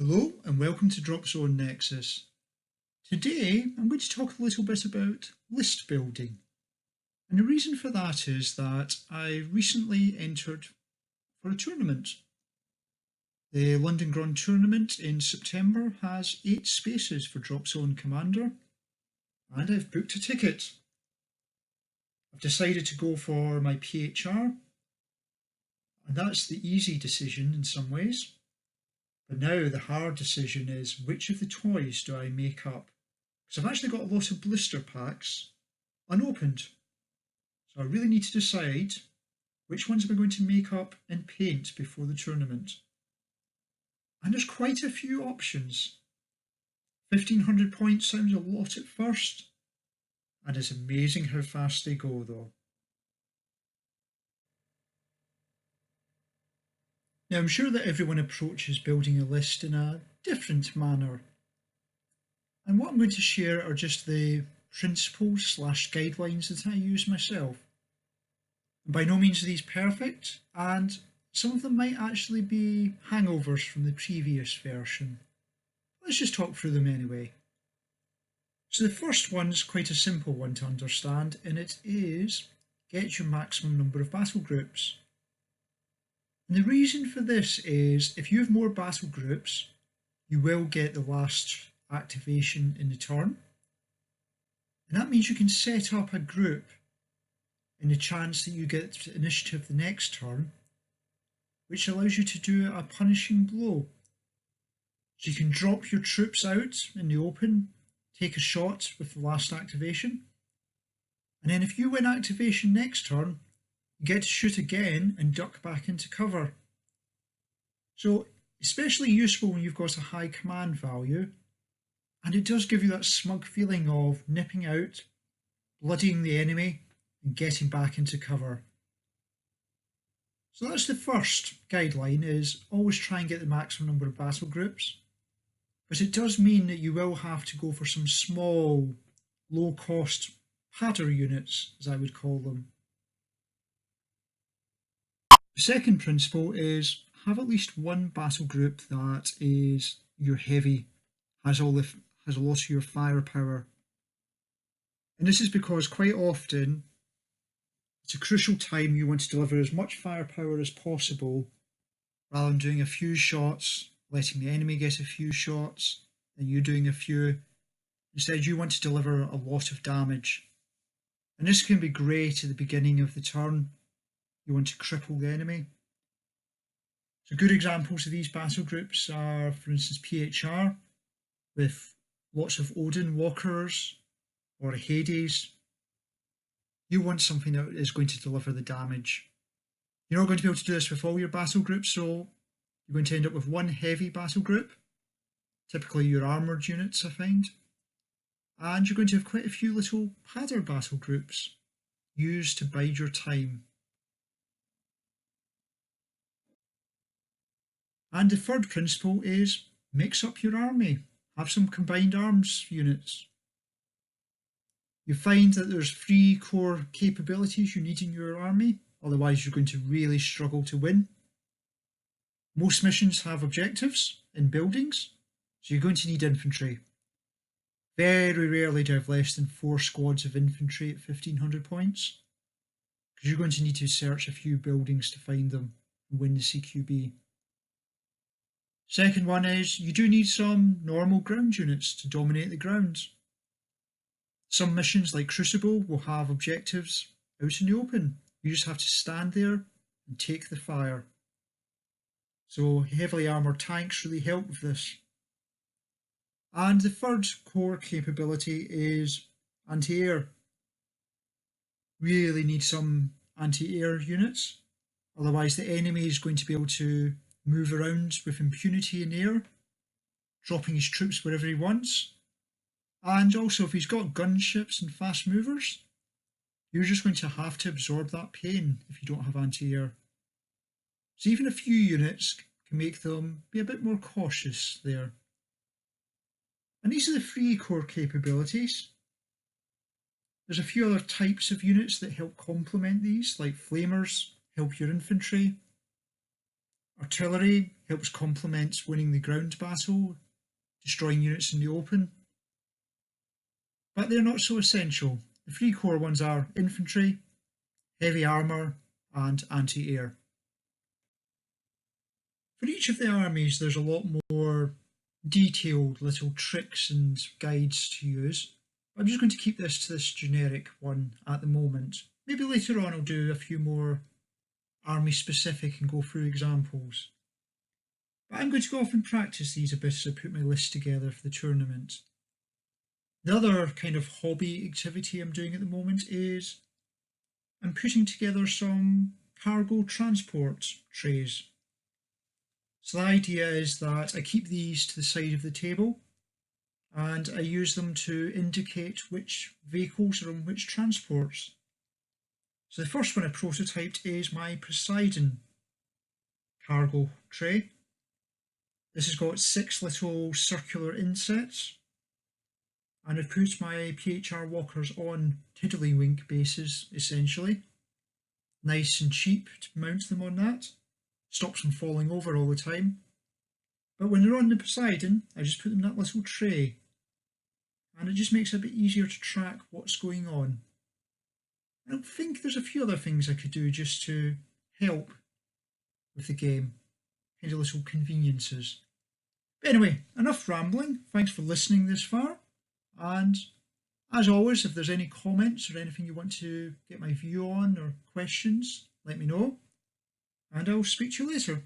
Hello and welcome to Dropzone Nexus. Today I'm going to talk a little bit about list building. And the reason for that is that I recently entered for a tournament. The London Grand Tournament in September has 8 spaces for Dropzone Commander, and I've booked a ticket. I've decided to go for my PHR, and that's the easy decision in some ways. But now the hard decision is which of the toys do I make up? Because I've actually got a lot of blister packs unopened. So I really need to decide which ones am I going to make up and paint before the tournament. And there's quite a few options. 1500 points sounds a lot at first, and it's amazing how fast they go though. Now I'm sure that everyone approaches building a list in a different manner. And what I'm going to share are just the principles / guidelines that I use myself. And by no means are these perfect, and some of them might actually be hangovers from the previous version. Let's just talk through them anyway. So the first one's quite a simple one to understand, and it is get your maximum number of battle groups. And the reason for this is if you have more battle groups, you will get the last activation in the turn. And that means you can set up a group in the chance that you get initiative the next turn, which allows you to do a punishing blow. So you can drop your troops out in the open, take a shot with the last activation, and then if you win activation next turn, you get to shoot again and duck back into cover. So especially useful when you've got a high command value, and it does give you that smug feeling of nipping out, bloodying the enemy, and getting back into cover. So that's the first guideline, is always try and get the maximum number of battle groups. But it does mean that you will have to go for some small, low-cost padder units, as I would call them. The second principle is have at least one battle group that is your heavy, has a lot of your firepower. And this is because quite often it's a crucial time you want to deliver as much firepower as possible rather than doing a few shots, letting the enemy get a few shots, and you doing a few. Instead, you want to deliver a lot of damage. And this can be great at the beginning of the turn. You want to cripple the enemy. So good examples of these battle groups are, for instance, PHR with lots of Odin walkers or Hades. You want something that is going to deliver the damage. You're not going to be able to do this with all your battle groups, so you're going to end up with one heavy battle group, typically your armoured units, I find, and you're going to have quite a few little padder battle groups used to bide your time. And the third principle is mix up your army. Have some combined arms units. You find that there's 3 core capabilities you need in your army, otherwise you're going to really struggle to win. Most missions have objectives in buildings, so you're going to need infantry. Very rarely do I have less than 4 squads of infantry at 1500 points, because you're going to need to search a few buildings to find them and win the CQB. Second one is you do need some normal ground units to dominate the ground. Some missions like Crucible will have objectives out in the open. You just have to stand there and take the fire. So heavily armoured tanks really help with this. And the third core capability is anti-air. Really need some anti-air units, otherwise the enemy is going to be able to move around with impunity in air, dropping his troops wherever he wants. And also if he's got gunships and fast movers, you're just going to have to absorb that pain if you don't have anti-air. So even a few units can make them be a bit more cautious there. And these are the 3 core capabilities. There's a few other types of units that help complement these, like flamers, help your infantry. Artillery helps complement winning the ground battle, destroying units in the open. But they're not so essential. The three core ones are infantry, heavy armour, and anti-air. For each of the armies, there's a lot more detailed little tricks and guides to use. I'm just going to keep this to this generic one at the moment. Maybe later on I'll do a few more army specific and go through examples. But I'm going to go off and practice these a bit as I put my list together for the tournament. The other kind of hobby activity I'm doing at the moment is I'm putting together some cargo transport trays. So the idea is that I keep these to the side of the table and I use them to indicate which vehicles are on which transports. So the first one I prototyped is my Poseidon cargo tray. This has got 6 little circular insets, and I've put my PHR walkers on tiddlywink bases essentially. Nice and cheap to mount them on that. Stops them falling over all the time. But when they're on the Poseidon, I just put them in that little tray, and it just makes it a bit easier to track what's going on. I don't think there's a few other things I could do just to help with the game, kind of little conveniences. But anyway, enough rambling. Thanks for listening this far, and as always, if there's any comments or anything you want to get my view on or questions, let me know, and I'll speak to you later.